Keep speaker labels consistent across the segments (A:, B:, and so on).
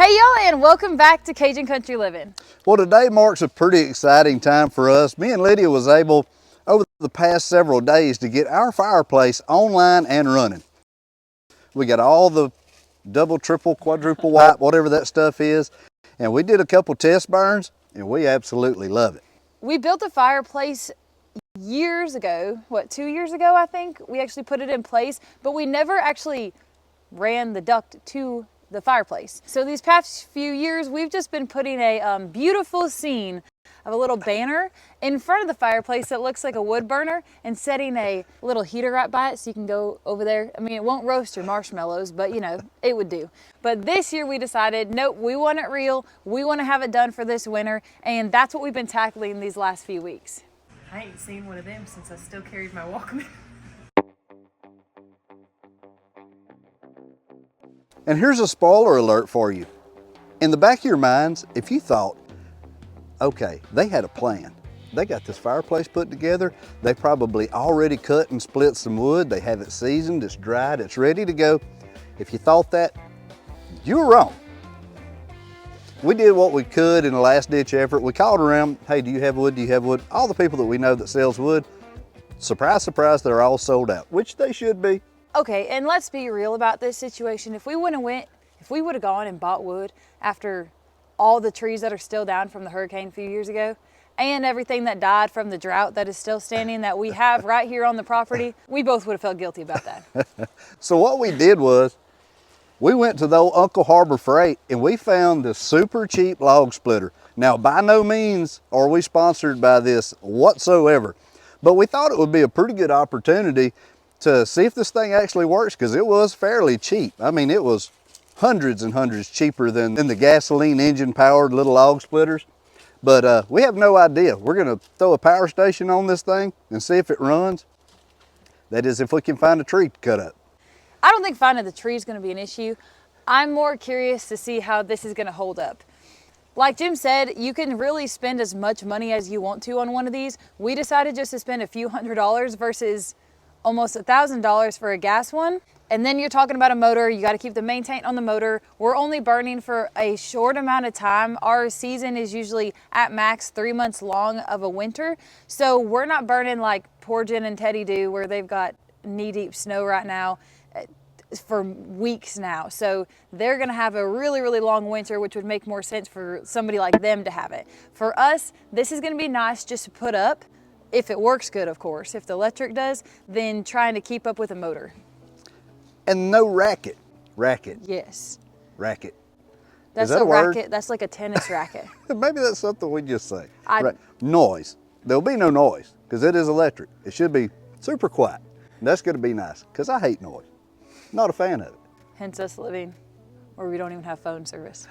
A: Hey y'all, and welcome back to Cajun Country Living.
B: Well, today marks a pretty exciting time for us. Me and Lydia was able, over the past several days, to get our fireplace online and running. We got all the double, triple, quadruple wipe, whatever that stuff is, and we did a couple test burns, and we absolutely love it.
A: We built a fireplace years ago, 2 years ago I think? We actually put it in place, but we never actually ran the duct to the fireplace. So these past few years, we've just been putting a beautiful scene of a little banner in front of the fireplace that looks like a wood burner and setting a little heater right by it so you can go over there. I mean, it won't roast your marshmallows, but you know, it would do. But this year we decided, nope, we want it real. We want to have it done for this winter, and that's what we've been tackling these last few weeks.
C: I ain't seen one of them since I still carried my Walkman.
B: And here's a spoiler alert for you. In the back of your minds, if you thought, okay, they had a plan. They got this fireplace put together. They probably already cut and split some wood. They have it seasoned, it's dried, it's ready to go. If you thought that, you were wrong. We did what we could in a last ditch effort. We called around, hey, do you have wood? Do you have wood? All the people that we know that sells wood, surprise, surprise, they're all sold out, which they should be.
A: Okay, and let's be real about this situation. If we would have gone and bought wood after all the trees that are still down from the hurricane a few years ago, and everything that died from the drought that is still standing that we have right here on the property, we both would have felt guilty about that.
B: So what we did was, we went to the old Uncle Harbor Freight and we found this super cheap log splitter. Now, by no means are we sponsored by this whatsoever, but we thought it would be a pretty good opportunity to see if this thing actually works, because it was fairly cheap. I mean, it was hundreds and hundreds cheaper than the gasoline engine powered little log splitters. But we have no idea. We're gonna throw a power station on this thing and see if it runs. That is, if we can find a tree to cut up.
A: I don't think finding the tree is going to be an issue. I'm more curious to see how this is going to hold up. Like Jim said, you can really spend as much money as you want to on one of these. We decided just to spend a few $100s versus almost $1,000 for a gas one. And then you're talking about a motor. You got to keep the main tank on the motor. We're only burning for a short amount of time. Our season is usually at max 3 months long of a winter. So we're not burning like poor Jen and Teddy do, where they've got knee-deep snow right now for weeks now. So they're gonna have a really, really long winter, which would make more sense for somebody like them to have it. For us, this is gonna be nice just to put up, if it works good, of course. If the electric does, then trying to keep up with a motor.
B: And no racket. Racket.
A: Yes.
B: Racket.
A: That's
B: Is that
A: a
B: a word?
A: racket. That's like a tennis racket.
B: Maybe that's something we just say.
A: I-
B: Noise. There'll be no noise, because it is electric. It should be super quiet. And that's gonna be nice, because I hate noise. Not a fan of it.
A: Hence us living where we don't even have phone service.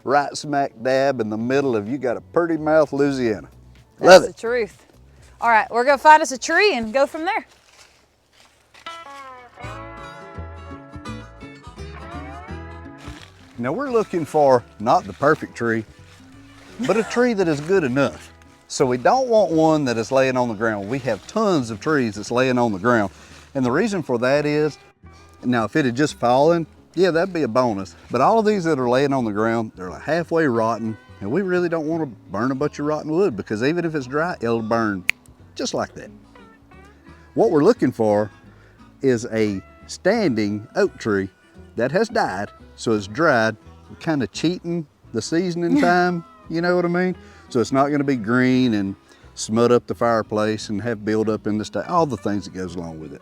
B: Right smack dab in the middle of you got a pretty mouth, Louisiana.
A: That's
B: Love
A: the
B: it.
A: truth. All right, we're gonna find us a tree and go from there.
B: Now we're looking for not the perfect tree, but a tree that is good enough. So we don't want one that is laying on the ground. We have tons of trees that's laying on the ground. And the reason for that is, now if it had just fallen, yeah, that'd be a bonus. But all of these that are laying on the ground, they're like halfway rotten, and we really don't want to burn a bunch of rotten wood, because even if it's dry, it'll burn just like that. What we're looking for is a standing oak tree that has died, so it's dried. We're kind of cheating the seasoning time, you know what I mean? So it's not gonna be green and smut up the fireplace and have buildup in the state, all the things that goes along with it.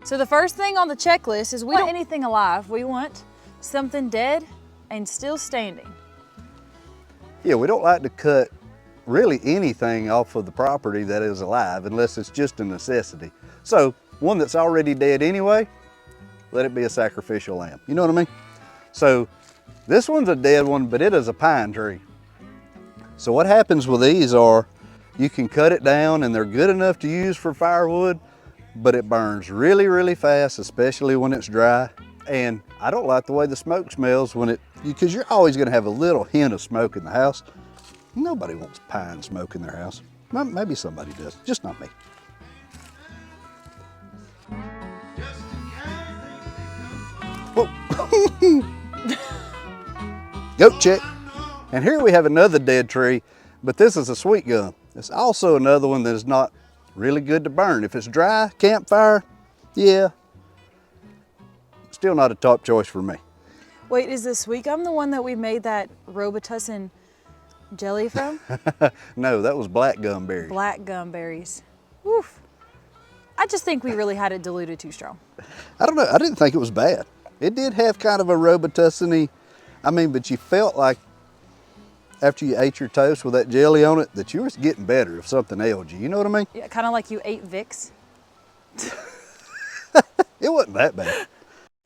A: So the first thing on the checklist is we don't want anything alive. We want something dead and still standing.
B: Yeah, we don't like to cut really anything off of the property that is alive unless it's just a necessity. So one that's already dead anyway, let it be a sacrificial lamb. You know what I mean? So this one's a dead one, but it is a pine tree. So what happens with these are, you can cut it down and they're good enough to use for firewood, but it burns really, really fast, especially when it's dry. And I don't like the way the smoke smells when because you're always gonna have a little hint of smoke in the house. Nobody wants pine smoke in their house. Maybe somebody does, just not me. Goat chick. And here we have another dead tree, but this is a sweet gum. It's also another one that is not really good to burn. If it's dry, campfire, yeah, still not a top choice for me.
A: Wait, is the sweet gum the one that we made that Robitussin jelly from?
B: No, that was black gum berry.
A: Black gum berries. Oof. I just think we really had it diluted too strong.
B: I don't know, I didn't think it was bad. It did have kind of a Robitussin-y, I mean, but you felt like after you ate your toast with that jelly on it, that you were getting better if something ailed you. You know what I mean?
A: Yeah, kind of like you ate Vicks.
B: It wasn't that bad.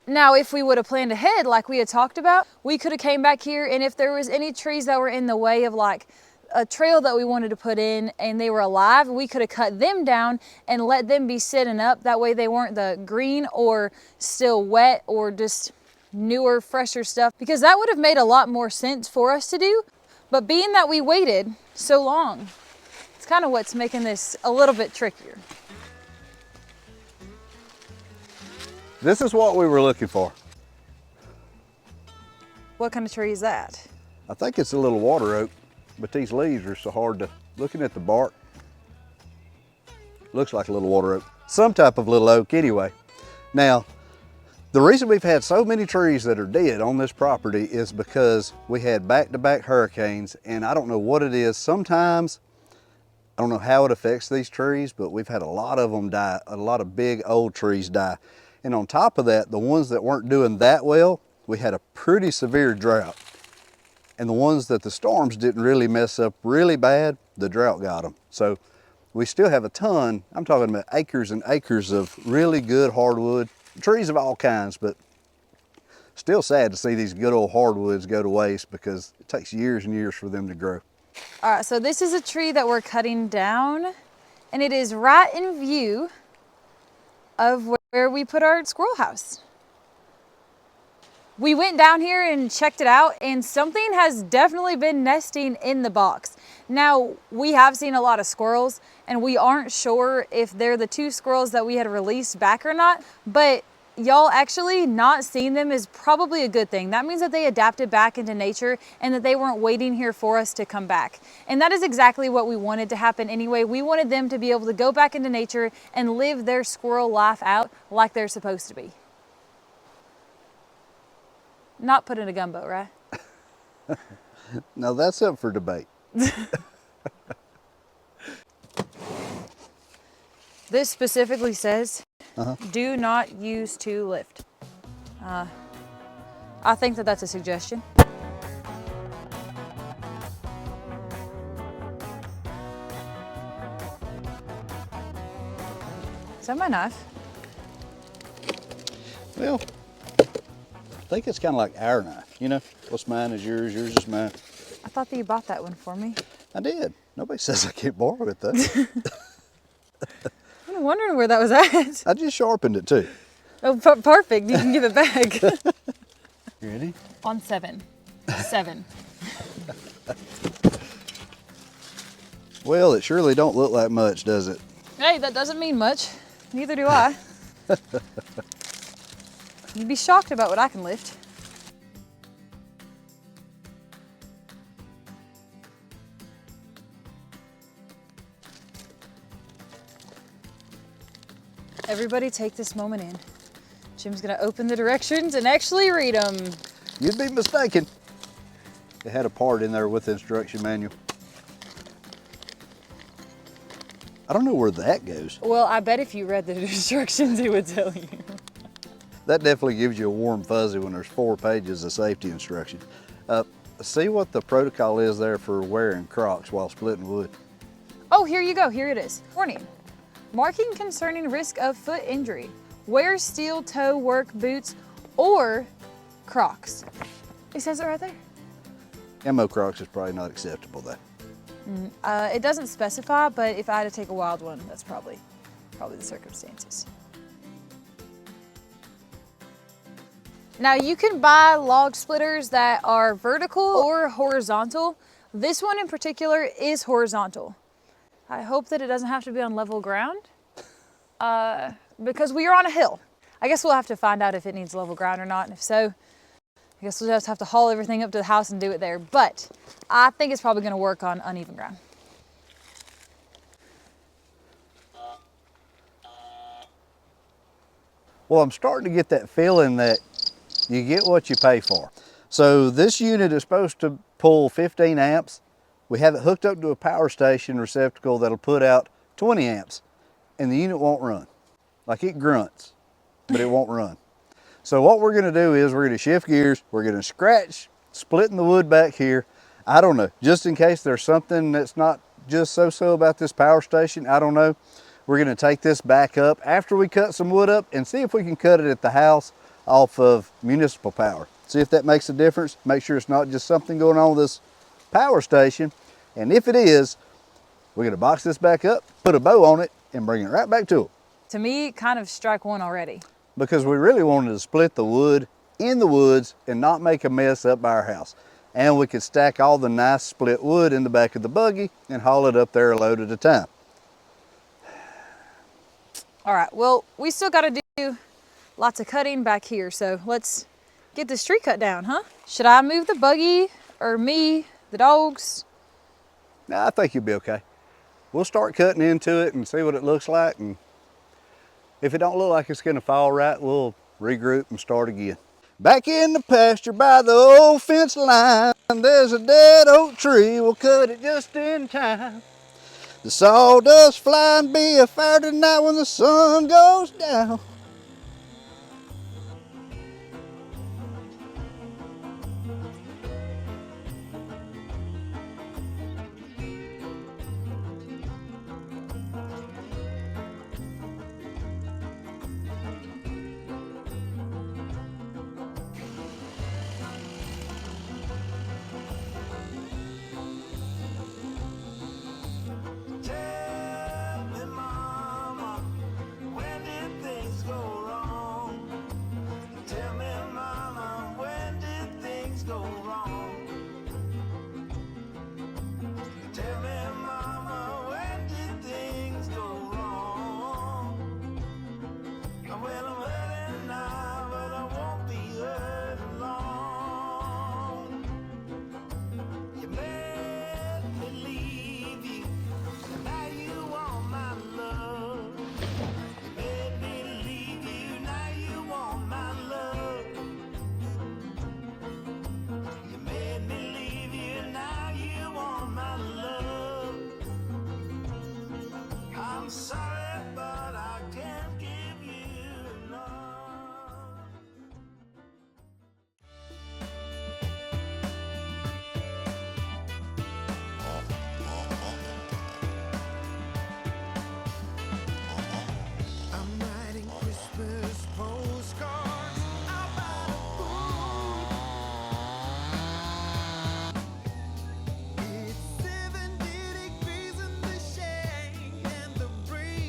A: Now, if we would have planned ahead like we had talked about, we could have came back here, and if there was any trees that were in the way of like a trail that we wanted to put in and they were alive, we could have cut them down and let them be sitting up. That way they weren't the green or still wet or just newer, fresher stuff, because that would have made a lot more sense for us to do. But being that we waited so long, it's kind of what's making this a little bit trickier.
B: This is what we were looking for.
A: What kind of tree is that?
B: I think it's a little water oak, but these leaves are so hard to, looking at the bark, looks like a little water oak. Some type of little oak anyway. Now, the reason we've had so many trees that are dead on this property is because we had back-to-back hurricanes, and I don't know what it is. Sometimes, I don't know how it affects these trees, but we've had a lot of them die, a lot of big old trees die. And on top of that, the ones that weren't doing that well, we had a pretty severe drought. And the ones that the storms didn't really mess up really bad, the drought got them. So we still have a ton, I'm talking about acres and acres of really good hardwood, trees of all kinds, but still sad to see these good old hardwoods go to waste because it takes years and years for them to grow.
A: All right, so this is a tree that we're cutting down, and it is right in view of where we put our squirrel house. We went down here and checked it out, and something has definitely been nesting in the box. Now, we have seen a lot of squirrels, and we aren't sure if they're the two squirrels that we had released back or not, but y'all actually not seeing them is probably a good thing. That means that they adapted back into nature and that they weren't waiting here for us to come back. And that is exactly what we wanted to happen anyway. We wanted them to be able to go back into nature and live their squirrel life out like they're supposed to be. Not put in a gumbo, right?
B: Now that's up for debate.
A: This specifically says, do not use to lift. I think that that's a suggestion. Is that my knife?
B: Well, I think it's kind of like our knife, you know? What's mine is yours, yours is mine.
A: I thought that you bought that one for me.
B: I did. Nobody says I can't borrow it though.
A: I'm wondering where that was at.
B: I just sharpened it too.
A: Oh, perfect. You can give it back.
B: You ready?
A: On 7. 7.
B: Well, it surely don't look like much, does it?
A: Hey, that doesn't mean much. Neither do I. You'd be shocked about what I can lift. Everybody take this moment in. Jim's gonna open the directions and actually read them.
B: You'd be mistaken. It had a part in there with the instruction manual. I don't know where that goes.
A: Well, I bet if you read the instructions, it would tell you.
B: That definitely gives you a warm fuzzy when there's 4 pages of safety instructions. See what the protocol is there for wearing Crocs while splitting wood.
A: Oh, here you go. Here it is. Warning. Marking concerning risk of foot injury. Wear steel toe work boots or Crocs. It says it right there.
B: MO Crocs is probably not acceptable though.
A: It doesn't specify, but if I had to take a wild one, that's probably the circumstances. Now you can buy log splitters that are vertical or horizontal. This one in particular is horizontal. I hope that it doesn't have to be on level ground because we are on a hill. I guess we'll have to find out if it needs level ground or not, and if so, I guess we'll just have to haul everything up to the house and do it there. But I think it's probably gonna work on uneven ground.
B: Well, I'm starting to get that feeling that you get what you pay for. So this unit is supposed to pull 15 amps. We have it hooked up to a power station receptacle that'll put out 20 amps, and the unit won't run. Like, it grunts, but it won't run. So what we're gonna do is we're gonna shift gears, we're gonna scratch, splitting the wood back here. I don't know, just in case there's something that's not just so-so about this power station, I don't know. We're gonna take this back up after we cut some wood up and see if we can cut it at the house off of municipal power. See if that makes a difference. Make sure it's not just something going on with this power station. And if it is, we're gonna box this back up, put a bow on it, and bring it right back to it.
A: To me, kind of strike one already.
B: Because we really wanted to split the wood in the woods and not make a mess up by our house. And we could stack all the nice split wood in the back of the buggy and haul it up there a load at a time.
A: All right, well, we still gotta do lots of cutting back here, so let's get this tree cut down, huh? Should I move the buggy, or me, the dogs?
B: Nah, I think you'll be okay. We'll start cutting into it and see what it looks like, and if it don't look like it's gonna fall right, we'll regroup and start again. Back in the pasture by the old fence line, there's a dead oak tree, we'll cut it just in time. The sawdust flying, be a fire tonight when the sun goes down.
D: It's 70 degrees in the shade, and the breeze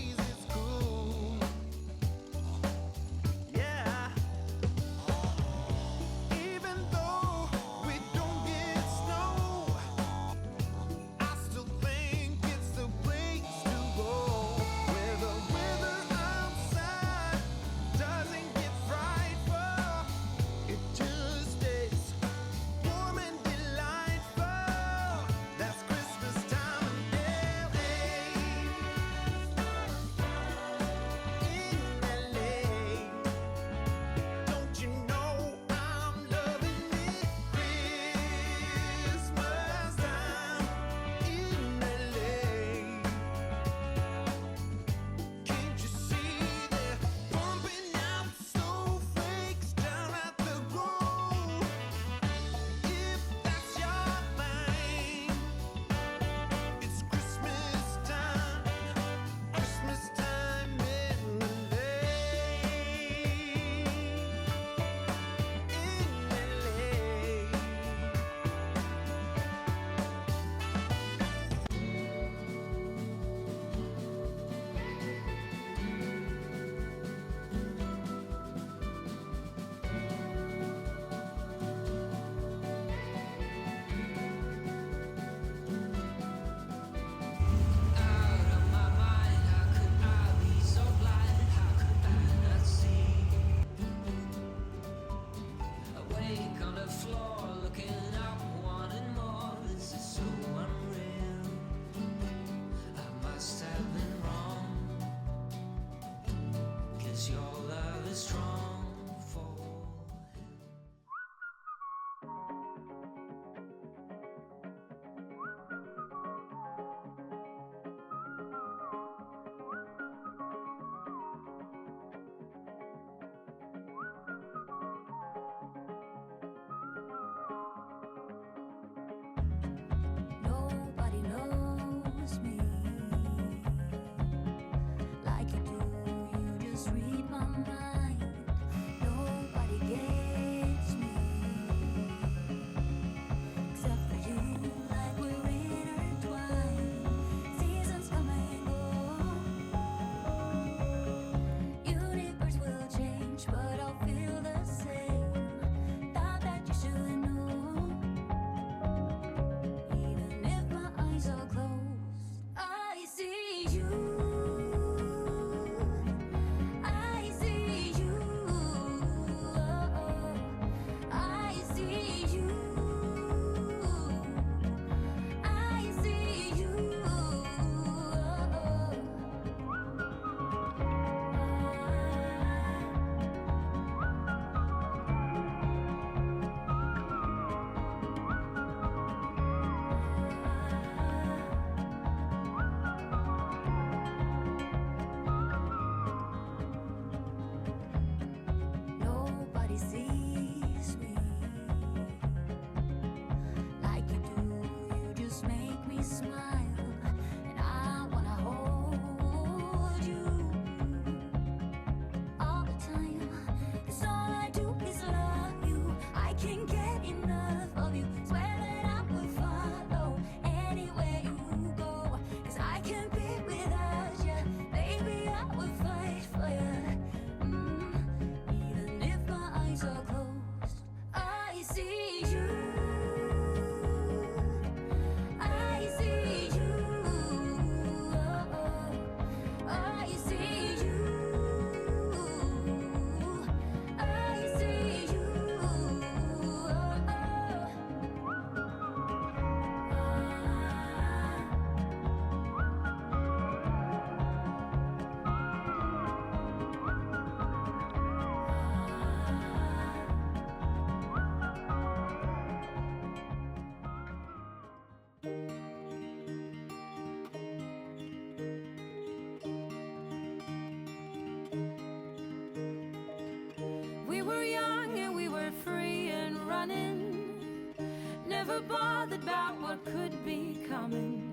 D: never bothered about what could be coming.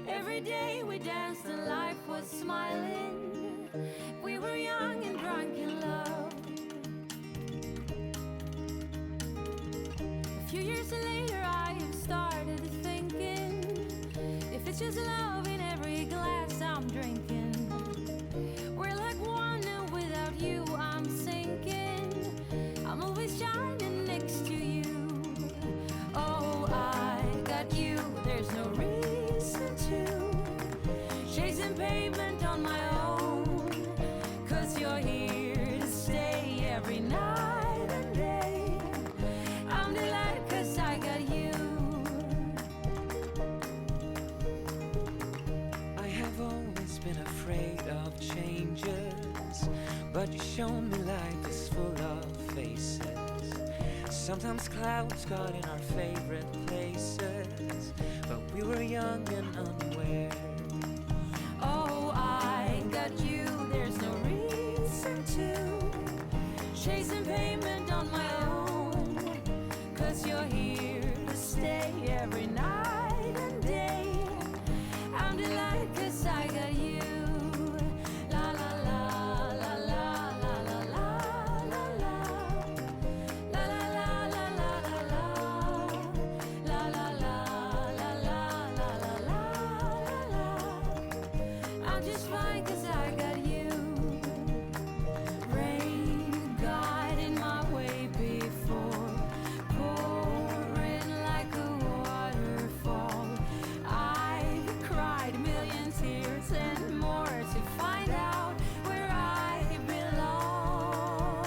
D: Every day we danced and life was smiling. We were young and drunk in love. A few years later I have started thinking, if it's just love in every glass I'm drinking, we're like one and without you I'm sinking. I'm always shining next to you. Oh, I got you, there's no reason to chasing pavement on my own, 'cause you're here to stay every night and day. I'm delighted 'cause I got you.
E: I have always been afraid of changes, but you show me life is full of faces. Sometimes clouds got in our favorite places, but we were young and unaware.
D: Oh, I got you, there's no reason to chasing payment on my own, 'cause you're here to stay every night and day. I'm delighted 'cause I got you. La la la la la la la la la la. La la la la la la la. La la la la la la la la la. I'm just fine 'cause I got you. Rain guiding my way before, pouring like a waterfall. I've cried a million tears and more to find out where I belong.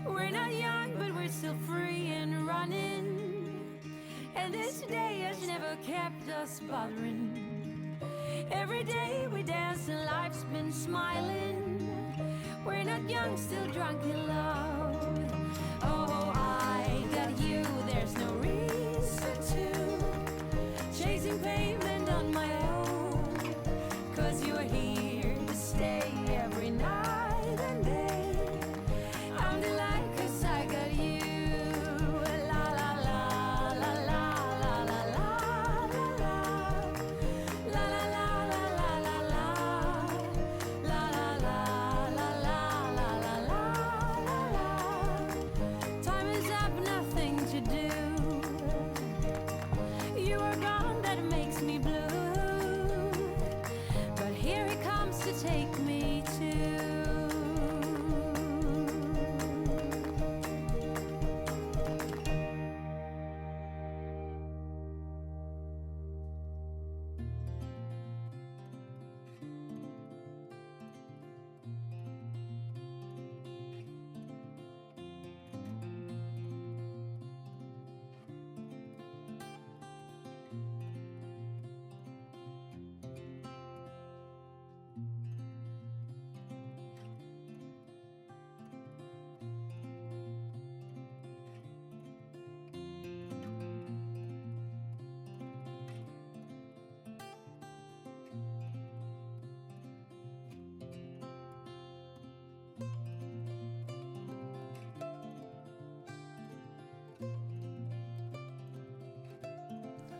D: We're not young, but we're still free and running, and this day has never kept us bothering. Every day we dance and life's been smiling. We're not young, still drunk in love. Oh, I got you, there's no reason to chasing pavement on my own, 'cause you're here to stay every night and day. I'm delighted 'cause I got you. La la la la la la la la la la. La la la la la la la.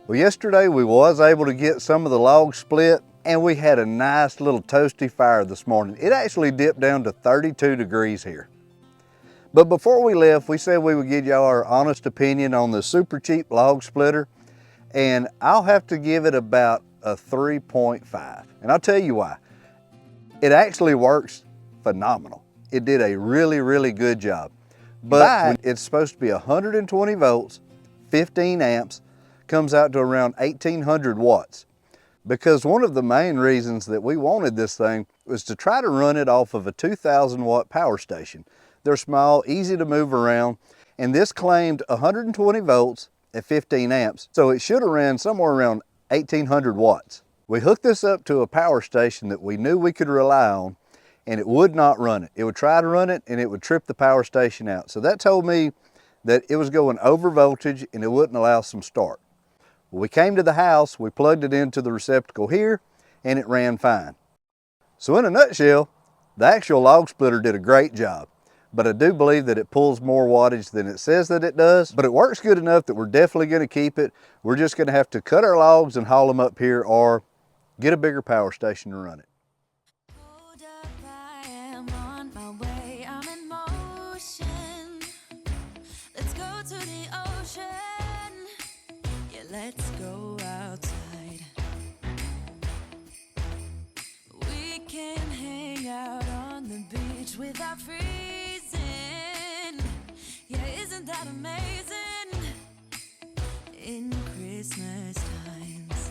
B: Well, yesterday we was able to get some of the logs split, and we had a nice little toasty fire this morning. It actually dipped down to 32 degrees here. But before we left, we said we would give y'all our honest opinion on the super cheap log splitter, and I'll have to give it about a 3.5. And I'll tell you why. It actually works phenomenal. It did a really, really good job. But it's supposed to be 120 volts, 15 amps, comes out to around 1800 watts. Because one of the main reasons that we wanted this thing was to try to run it off of a 2000 watt power station. They're small, easy to move around, and this claimed 120 volts at 15 amps, so it should have ran somewhere around 1800 watts. We hooked this up to a power station that we knew we could rely on, and it would not run it. It would try to run it and it would trip the power station out. So that told me that it was going over voltage and it wouldn't allow some start. We came to the house, we plugged it into the receptacle here, and it ran fine. So in a nutshell, the actual log splitter did a great job, but I do believe that it pulls more wattage than it says that it does, but it works good enough that we're definitely gonna keep it. We're just gonna have to cut our logs and haul them up here or get a bigger power station to run it.
D: Hold up, I am on my way, I'm in motion. Let's go to the ocean. Yeah, let's go outside. We can hang out on the beach without freezing. Yeah, isn't that amazing? In Christmas times,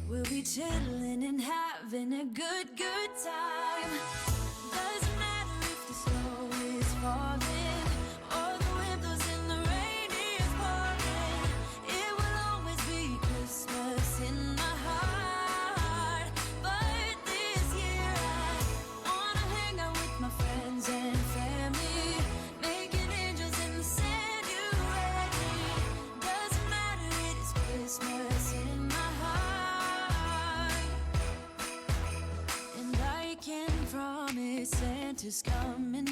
D: we'll be chilling and having a good time. Doesn't matter if the snow is falling or the wind blows and the rain is pouring. It will always be Christmas in my heart. But this year I wanna hang out with my friends and family, making angels in the sand. You ready? Doesn't matter, it is Christmas in my heart. And I can promise Santa's coming